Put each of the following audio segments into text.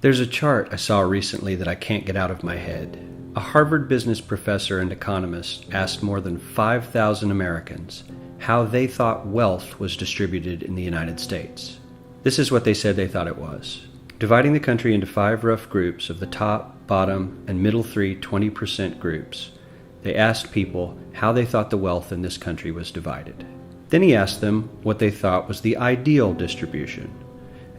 There's a chart I saw recently that I can't get out of my head. A Harvard business professor and economist asked more than 5,000 Americans how they thought wealth was distributed in the United States. This is what they said they thought it was. Dividing the country into 5 rough groups of the top, bottom, and middle 3 20% groups, they asked people how they thought the wealth in this country was divided. Then he asked them what they thought was the ideal distribution.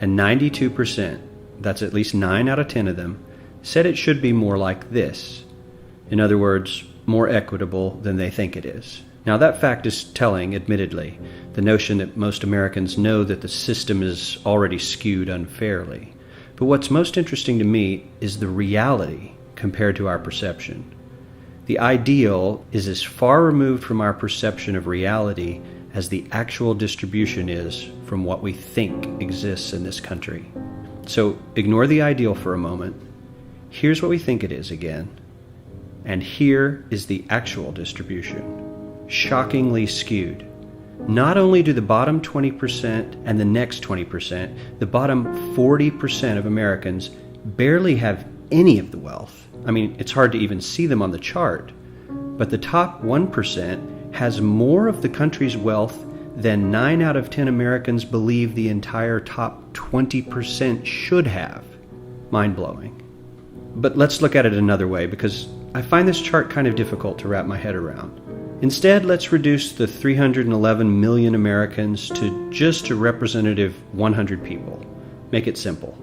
And 92%, that's at least 9 out of 10 of them, said it should be more like this. In other words, more equitable than they think it is. Now that fact is telling, admittedly, the notion that most Americans know that the system is already skewed unfairly. But what's most interesting to me is the reality compared to our perception. The ideal is as far removed from our perception of reality as the actual distribution is from what we think exists in this country. So ignore the ideal for a moment. Here's what we think it is again. And here is the actual distribution. Shockingly skewed. Not only do the bottom 20% and the next 20%, the bottom 40% of Americans barely have any of the wealth. I mean, it's hard to even see them on the chart. But the top 1% has more of the country's wealth than 9 out of 10 Americans believe the entire top 20% should have. Mind-blowing. But let's look at it another way, because I find this chart kind of difficult to wrap my head around. Instead, let's reduce the 311 million Americans to just a representative 100 people. Make it simple.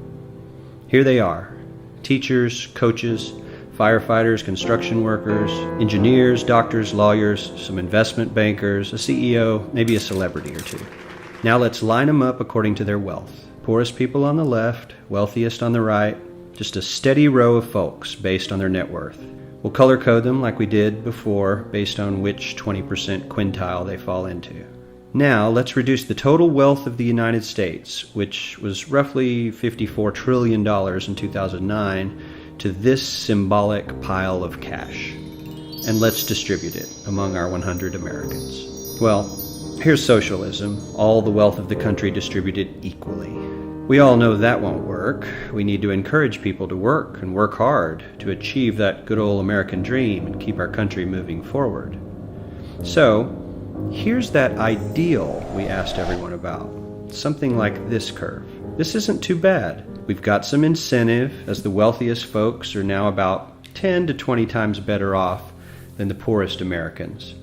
Here they are: teachers, coaches, firefighters, construction workers, engineers, doctors, lawyers, some investment bankers, a CEO, maybe a celebrity or two. Now let's line them up according to their wealth. Poorest people on the left, wealthiest on the right, just a steady row of folks based on their net worth. We'll color code them like we did before based on which 20% quintile they fall into. Now let's reduce the total wealth of the United States, which was roughly $54 trillion in 2009, to this symbolic pile of cash. And let's distribute it among our 100 Americans. Well, here's socialism, all the wealth of the country distributed equally. We all know that won't work. We need to encourage people to work and work hard to achieve that good old American dream and keep our country moving forward. So, here's that ideal we asked everyone about. Something like this curve. This isn't too bad. We've got some incentive, as the wealthiest folks are now about 10 to 20 times better off than the poorest Americans.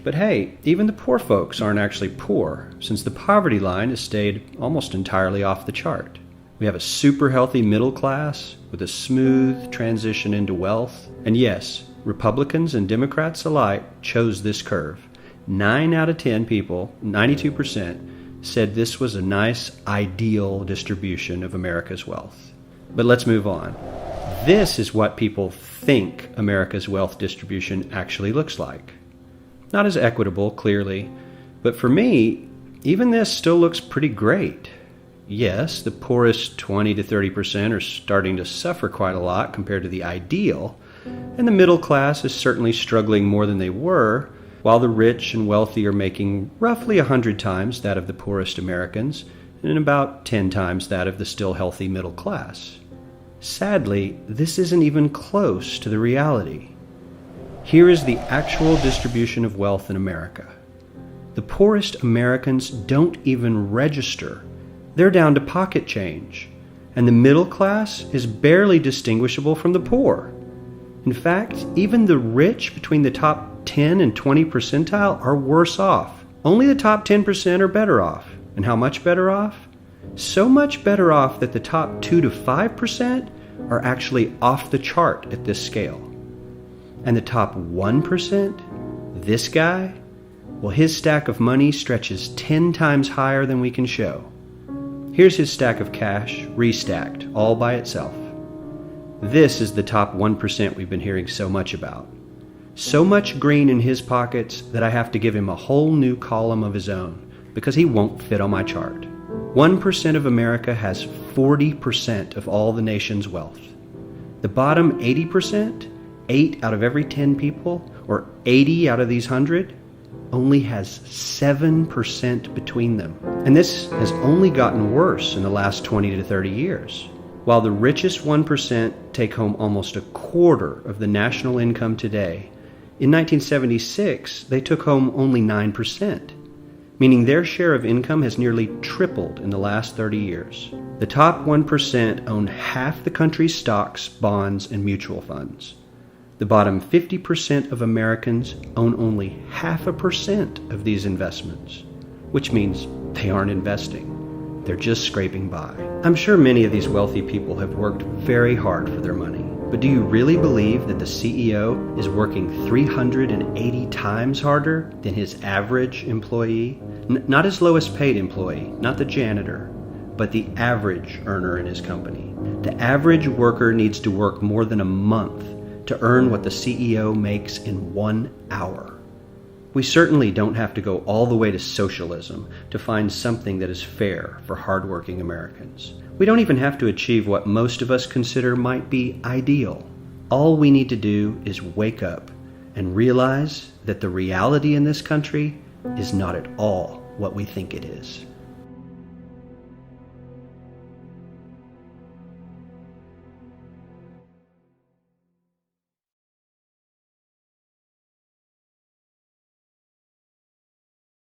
But hey, even the poor folks aren't actually poor, since the poverty line has stayed almost entirely off the chart. We have a super healthy middle class with a smooth transition into wealth. And yes, Republicans and Democrats alike chose this curve. 9 out of 10 people, 92%, said this was a nice, ideal distribution of America's wealth. But let's move on. This is what people think America's wealth distribution actually looks like. Not as equitable, clearly, but for me, even this still looks pretty great. Yes, the poorest 20 to 30% are starting to suffer quite a lot compared to the ideal, and the middle class is certainly struggling more than they were, while the rich and wealthy are making roughly 100 times that of the poorest Americans, and about 10 times that of the still healthy middle class. Sadly, this isn't even close to the reality. Here is the actual distribution of wealth in America. The poorest Americans don't even register. They're down to pocket change, and the middle class is barely distinguishable from the poor. In fact, even the rich between the top 10 and 20 percentile are worse off. Only the top 10% are better off. And how much better off? So much better off that the top 2 to 5% are actually off the chart at this scale. And the top 1%, this guy, well, his stack of money stretches 10 times higher than we can show. Here's his stack of cash, restacked, all by itself. This is the top 1% we've been hearing so much about. So much green in his pockets that I have to give him a whole new column of his own, because he won't fit on my chart. 1% of America has 40% of all the nation's wealth. The bottom 80%, 8 out of every 10 people, or 80 out of these 100, only has 7% between them. And this has only gotten worse in the last 20 to 30 years. While the richest 1% take home almost a quarter of the national income today, in 1976 they took home only 9%, meaning their share of income has nearly tripled in the last 30 years. The top 1% own half the country's stocks, bonds, and mutual funds. The bottom 50% of Americans own only 0.5% of these investments, which means they aren't investing. They're just scraping by. I'm sure many of these wealthy people have worked very hard for their money, but do you really believe that the CEO is working 380 times harder than his average employee? Not his lowest paid employee, not the janitor, but the average earner in his company. The average worker needs to work more than a month to earn what the CEO makes in 1 hour. We certainly don't have to go all the way to socialism to find something that is fair for hardworking Americans. We don't even have to achieve what most of us consider might be ideal. All we need to do is wake up and realize that the reality in this country is not at all what we think it is.